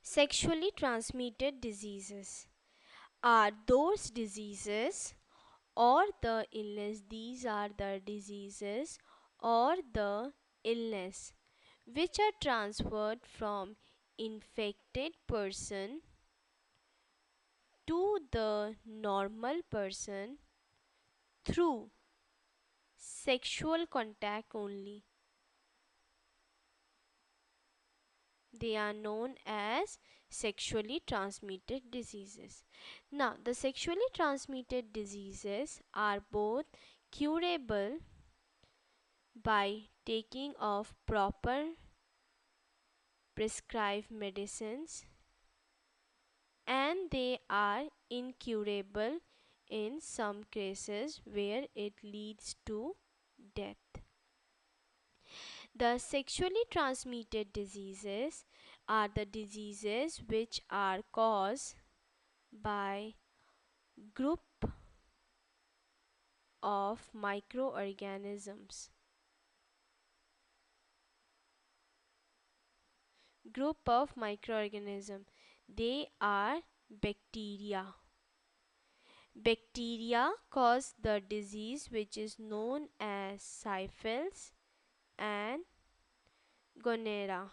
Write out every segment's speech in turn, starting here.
Sexually transmitted diseases are those diseases or the illness, these are the diseases or the illness which are transferred from infected person to the normal person through sexual contact only. They are known as sexually transmitted diseases. Now, the sexually transmitted diseases are both curable by taking of proper prescribed medicines, and they are incurable in some cases where it leads to death. The sexually transmitted diseases are the diseases which are caused by group of microorganisms. Group of microorganisms. They are bacteria. Bacteria cause the disease which is known as syphilis and gonorrhea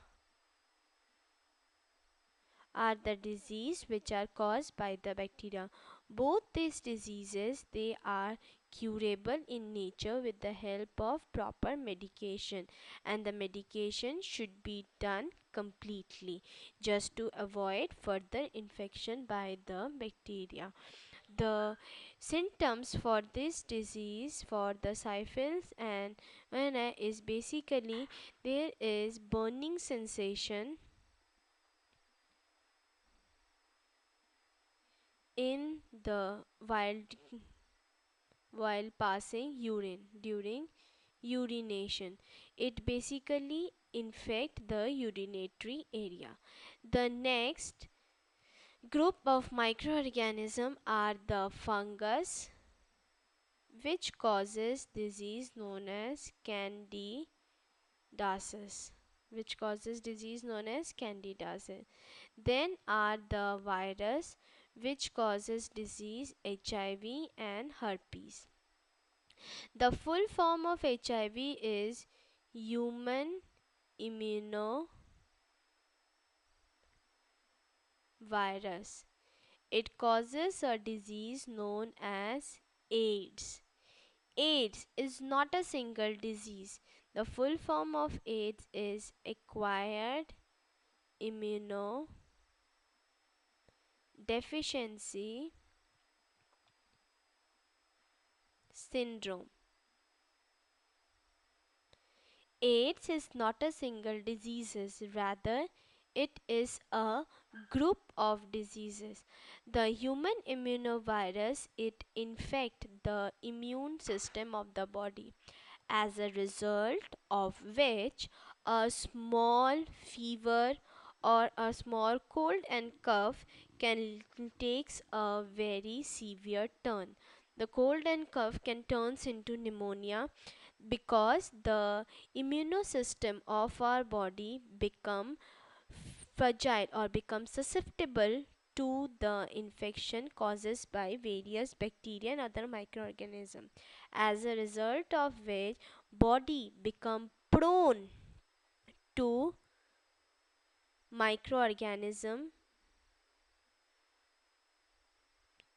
are the disease which are caused by the bacteria. Both these diseases, they are curable in nature with the help of proper medication, and the medication should be done completely just to avoid further infection by the bacteria. The symptoms for this disease, for the syphilis and gonorrhea, is basically there is burning sensation in the while passing urine during urination. It basically infect the urinary area. The next group of microorganisms are the fungus, which causes disease known as candidiasis, then are the virus, which causes disease HIV and herpes. The full form of HIV is human immunovirus. It causes a disease known as AIDS. AIDS is not a single disease. The full form of AIDS is acquired immunodeficiency syndrome. AIDS is not a single disease, rather it is a group of diseases. The human immunovirus, it infects the immune system of the body, as a result of which a small fever or a small cold and cough can takes a very severe turn. The cold and cough can turns into pneumonia because the immune system of our body become fragile or become susceptible to the infection causes by various bacteria and other microorganisms, as a result of which body become prone to microorganism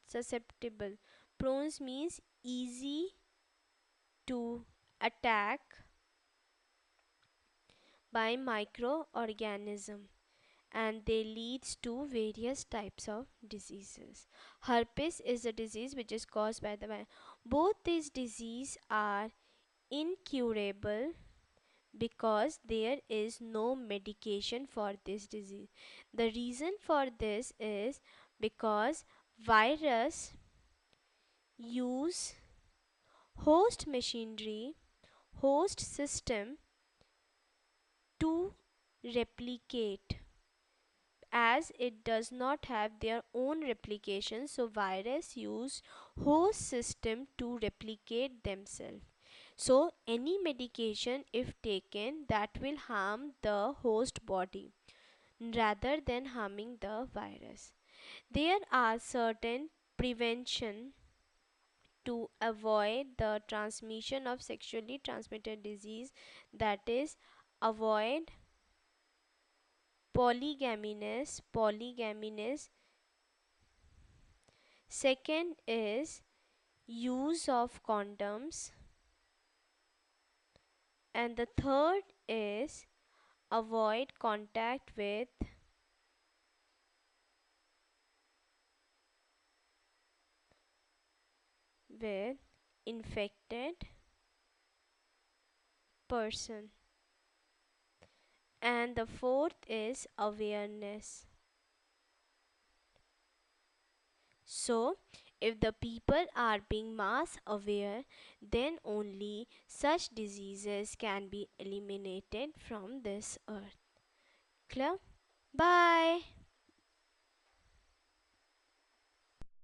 susceptible. Prone means easy to attack by microorganism, and they leads to various types of diseases. Herpes is a disease which is caused by the virus. Both these diseases are incurable because there is no medication for this disease. The reason for this is because virus use host machinery, host system to replicate, as it does not have their own replication, so virus use host system to replicate themselves. So any medication if taken, that will harm the host body. rather than harming the virus. There are certain prevention to avoid the transmission of sexually transmitted disease, that is, avoid polygamines. Second is use of condoms, and the third is avoid contact with infected person, and the fourth is awareness. So if the people are being mass aware, then only such diseases can be eliminated from this earth. Clear? Bye.